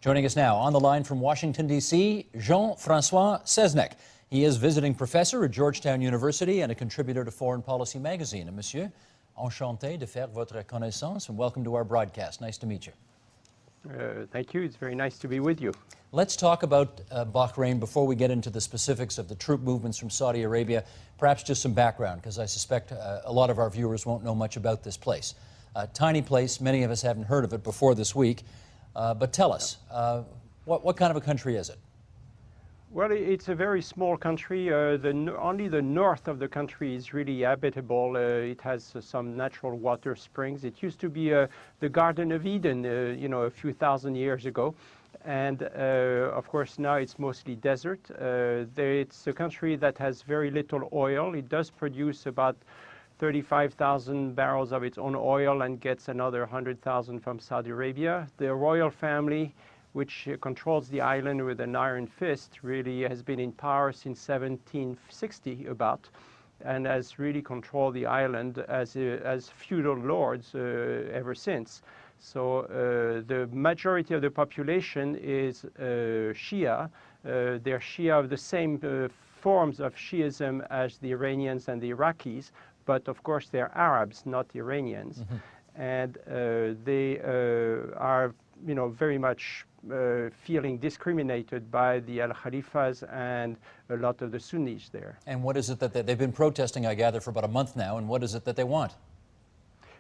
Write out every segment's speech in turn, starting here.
Joining us now on the line from Washington, D.C., Jean-François Sesnek. He is visiting professor at Georgetown University and a contributor to Foreign Policy magazine. And monsieur, enchanté de faire votre connaissance and welcome to our broadcast. Nice to meet you. Thank you. It's very nice to be with you. Let's talk about Bahrain before we get into the specifics of the troop movements from Saudi Arabia. Perhaps just some background, because I suspect a lot of our viewers won't know much about this place. Tiny place, many of us haven't heard of it before this week. But tell us, what kind of a country is it? Well, it's a very small country. Only the north of the country is really habitable. It has some natural water springs. It used to be the Garden of Eden, a few thousand years ago. And of course, now it's mostly desert. It's a country that has very little oil. It does produce about 35,000 barrels of its own oil and gets another 100,000 from Saudi Arabia. The royal family, which controls the island with an iron fist, really has been in power since 1760 about, and has really controlled the island as feudal lords ever since. So the majority of the population is Shia. They're Shia of the same forms of Shiism as the Iranians and the Iraqis, but of course they're Arabs, not Iranians. Mm-hmm. And they are, very much feeling discriminated by the Al-Khalifas and a lot of the Sunnis there. And what is it that they've been protesting, I gather, for about a month now, and what is it that they want?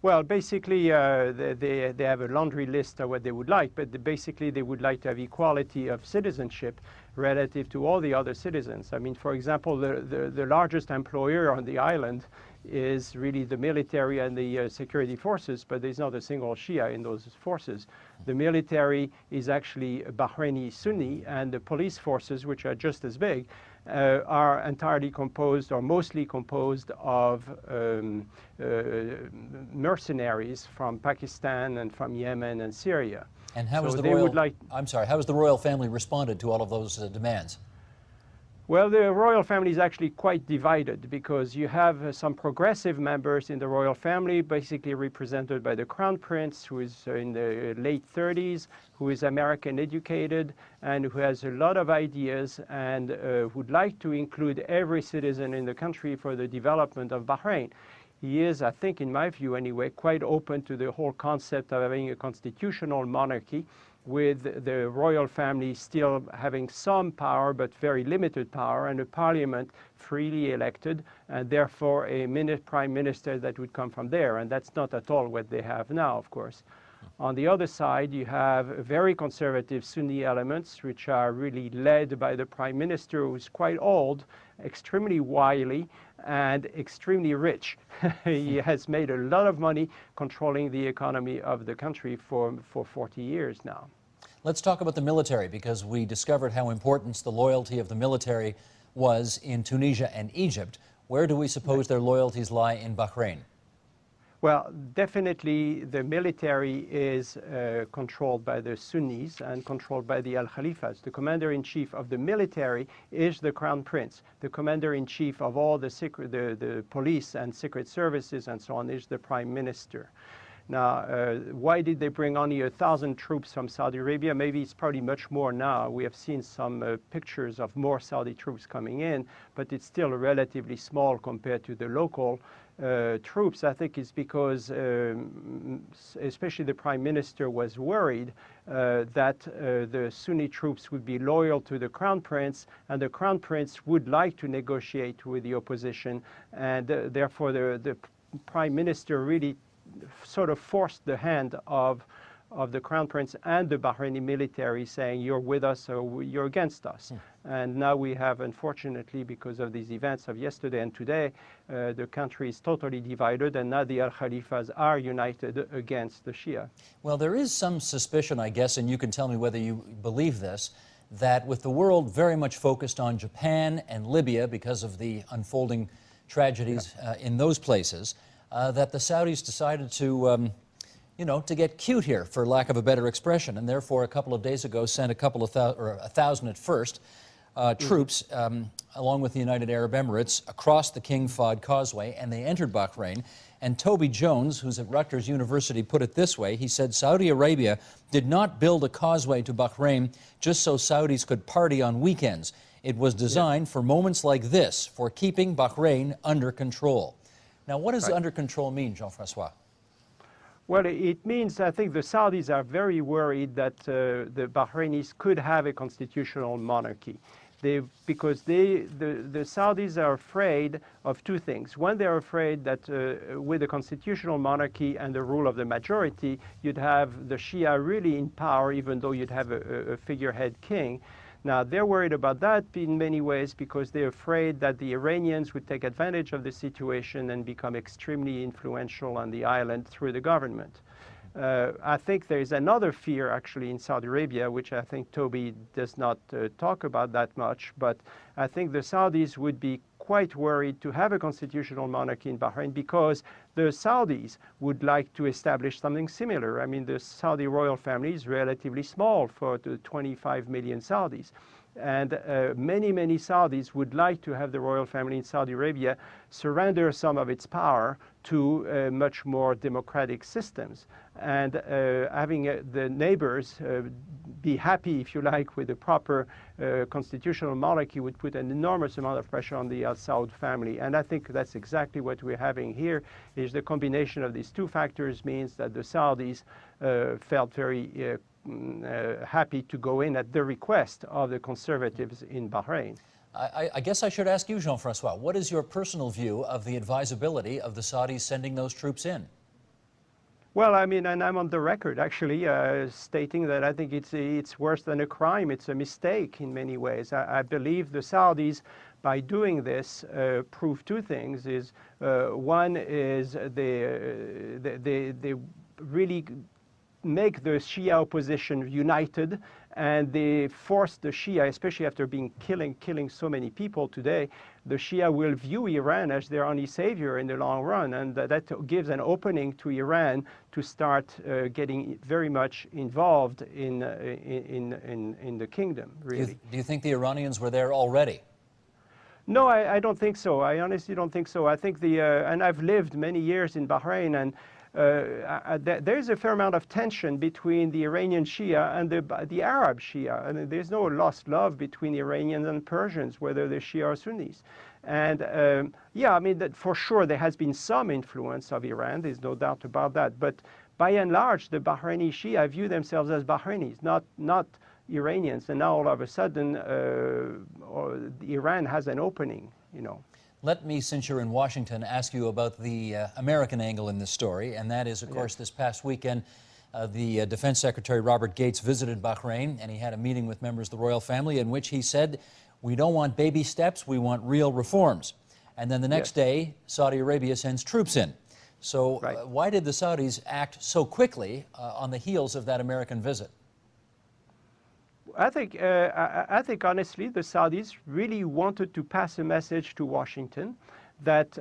Well, basically, they have a laundry list of what they would like, but basically they would like to have equality of citizenship relative to all the other citizens. I mean, for example, the largest employer on the island is really the military and the security forces, but there's not a single Shia in those forces. The military is actually Bahraini Sunni, and the police forces, which are just as big, are entirely composed or mostly composed of mercenaries from Pakistan and from Yemen and Syria. And how has the royal family responded to all of those demands? Well, the royal family is actually quite divided because you have some progressive members in the royal family, basically represented by the Crown Prince, who is in the late 30s, who is American educated, and who has a lot of ideas and would like to include every citizen in the country for the development of Bahrain. He is, I think, in my view anyway, quite open to the whole concept of having a constitutional monarchy, with the royal family still having some power but very limited power, and a parliament freely elected, and therefore a prime minister that would come from there. And that's not at all what they have now, of course. On the other side, you have very conservative Sunni elements, which are really led by the prime minister, who's quite old, extremely wily, and extremely rich. He has made a lot of money controlling the economy of the country for 40 years now. Let's talk about the military, because we discovered how important the loyalty of the military was in Tunisia and Egypt. Where do we suppose their loyalties lie in Bahrain? Well, definitely the military is controlled by the Sunnis and controlled by the Al-Khalifas. The commander-in-chief of the military is the Crown Prince. The commander-in-chief of all the police and secret services and so on is the Prime Minister. Now, why did they bring only 1,000 troops from Saudi Arabia? Maybe it's probably much more now. We have seen some pictures of more Saudi troops coming in, but it's still relatively small compared to the local troops. I think it's because especially the Prime Minister was worried that the Sunni troops would be loyal to the Crown Prince, and the Crown Prince would like to negotiate with the opposition, and therefore the Prime Minister really sort of forced the hand of the Crown Prince and the Bahraini military, saying you're with us or you're against us. And now we have, unfortunately, because of these events of yesterday and today, the country is totally divided, and now the Al-Khalifas are united against the Shia. Well, there is some suspicion, I guess, and you can tell me whether you believe this, that with the world very much focused on Japan and Libya because of the unfolding tragedies in those places, that the Saudis decided to, to get cute here, for lack of a better expression, and therefore a couple of days ago sent a couple of or 1,000 at first, troops, along with the United Arab Emirates, across the King Fahd Causeway, and they entered Bahrain. And Toby Jones, who's at Rutgers University, put it this way. He said Saudi Arabia did not build a causeway to Bahrain just so Saudis could party on weekends. It was designed for moments like this, for keeping Bahrain under control. Now, what does under control mean, Jean-François? Well, it means, I think the Saudis are very worried that the Bahrainis could have a constitutional monarchy. Because the Saudis are afraid of two things. One, they're afraid that with a constitutional monarchy and the rule of the majority, you'd have the Shia really in power, even though you'd have a figurehead king. Now, they're worried about that in many ways because they're afraid that the Iranians would take advantage of the situation and become extremely influential on the island through the government. I think there is another fear actually in Saudi Arabia, which I think Toby does not talk about that much, but I think the Saudis would be quite worried to have a constitutional monarchy in Bahrain because the Saudis would like to establish something similar. I mean, the Saudi royal family is relatively small for the 25 million Saudis. And many Saudis would like to have the royal family in Saudi Arabia surrender some of its power to much more democratic systems. And having the neighbors be happy, if you like, with a proper constitutional monarchy would put an enormous amount of pressure on the Al Saud family. And I think that's exactly what we're having here, is the combination of these two factors means that the Saudis felt very happy to go in at the request of the conservatives in Bahrain. I guess I should ask you, Jean-François, what is your personal view of the advisability of the Saudis sending those troops in? Well, I mean, and I'm on the record actually stating that I think it's worse than a crime. It's a mistake in many ways. I believe the Saudis, by doing this, prove two things. One is they really make the Shia opposition united, and they force the Shia, especially after killing so many people today, the Shia will view Iran as their only savior in the long run, and that gives an opening to Iran to start getting very much involved in the kingdom, really. Do you think the Iranians were there already? No, I don't think so. I honestly don't think so. I think and I've lived many years in Bahrain, and there's a fair amount of tension between the Iranian Shia and the Arab Shia. I mean, there's no lost love between Iranians and Persians, whether they're Shia or Sunnis. And yeah, I mean, that for sure there has been some influence of Iran. There's no doubt about that. But by and large, the Bahraini Shia view themselves as Bahrainis, not Iranians. And now all of a sudden, Iran has an opening, you know. Let me, since you're in Washington, ask you about the American angle in this story, and that is, of course, this past weekend, the Defense Secretary Robert Gates visited Bahrain, and he had a meeting with members of the royal family in which he said, we don't want baby steps, we want real reforms. And then the next day, Saudi Arabia sends troops in. So why did the Saudis act so quickly on the heels of that American visit? I think honestly, the Saudis really wanted to pass a message to Washington that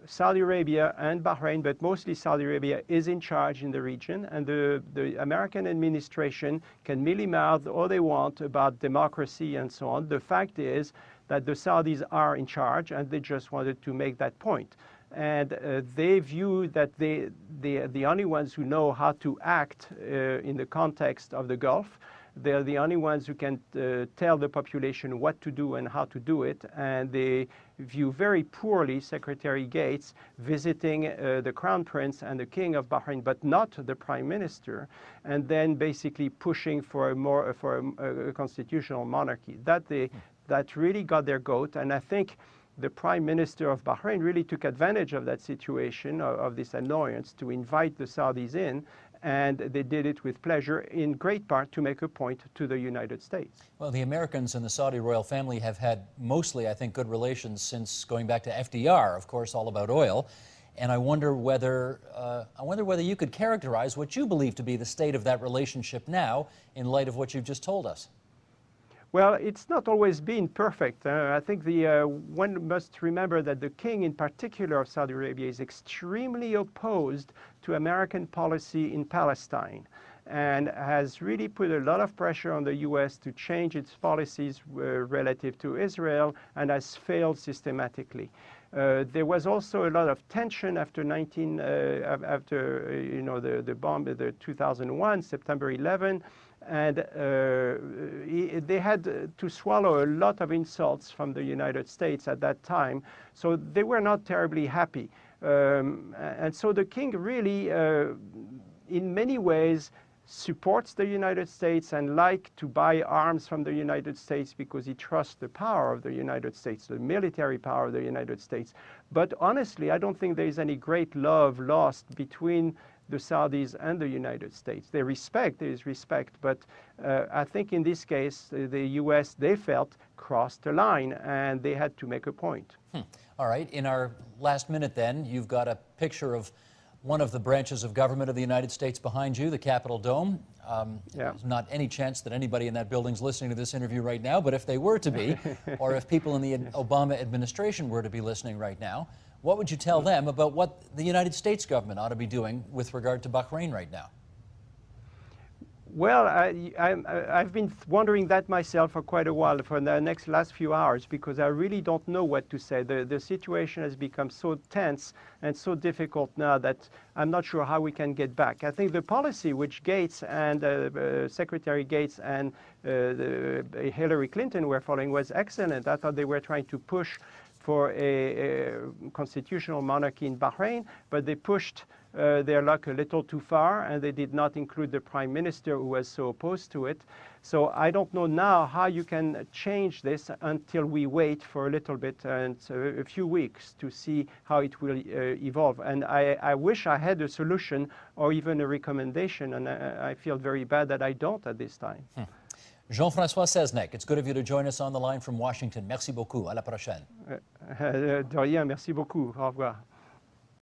Saudi Arabia and Bahrain, but mostly Saudi Arabia, is in charge in the region, and the American administration can mealy-mouth all they want about democracy and so on. The fact is that the Saudis are in charge, and they just wanted to make that point. And they view that they're the only ones who know how to act in the context of the Gulf. They're the only ones who can tell the population what to do and how to do it, and they view very poorly Secretary Gates visiting the Crown Prince and the King of Bahrain, but not the Prime Minister, and then basically pushing for a constitutional monarchy. That really got their goat, and I think the Prime Minister of Bahrain really took advantage of that situation, of this annoyance, to invite the Saudis in. And they did it with pleasure, in great part to make a point to the United States. Well, the Americans and the Saudi royal family have had mostly, I think, good relations since going back to FDR, of course, all about oil. And I wonder whether you could characterize what you believe to be the state of that relationship now, in light of what you've just told us. Well, it's not always been perfect. I think one must remember that the king, in particular of Saudi Arabia, is extremely opposed to American policy in Palestine, and has really put a lot of pressure on the U.S. to change its policies relative to Israel, and has failed systematically. There was also a lot of tension after the bomb, the 2001, September 11, and they had to swallow a lot of insults from the United States at that time, so they were not terribly happy. And so the king really, in many ways, supports the United States and like to buy arms from the United States because he trusts the power of the United States, the military power of the United States. But honestly, I don't think there is any great love lost between the Saudis and the United States. There is respect, but I think in this case, the US, they felt, crossed a line and they had to make a point. All right, in our last minute then, you've got a picture of one of the branches of government of the United States behind you, the Capitol Dome. There's not any chance that anybody in that building's listening to this interview right now, but if they were to be, or if people in the Obama administration were to be listening right now, what would you tell them about what the United States government ought to be doing with regard to Bahrain right now? Well, I've been wondering that myself for quite a while, for the last few hours, because I really don't know what to say. The situation has become so tense and so difficult now that I'm not sure how we can get back. I think the policy which Gates and Secretary Gates and Hillary Clinton were following was excellent. I thought they were trying to push for a constitutional monarchy in Bahrain, but they pushed their luck a little too far, and they did not include the prime minister who was so opposed to it. So I don't know now how you can change this until we wait for a little bit and a few weeks to see how it will evolve. And I wish I had a solution or even a recommendation, and I feel very bad that I don't at this time. Jean-François Seznec, it's good of you to join us on the line from Washington. Merci beaucoup. À la prochaine. De rien, merci beaucoup. Au revoir.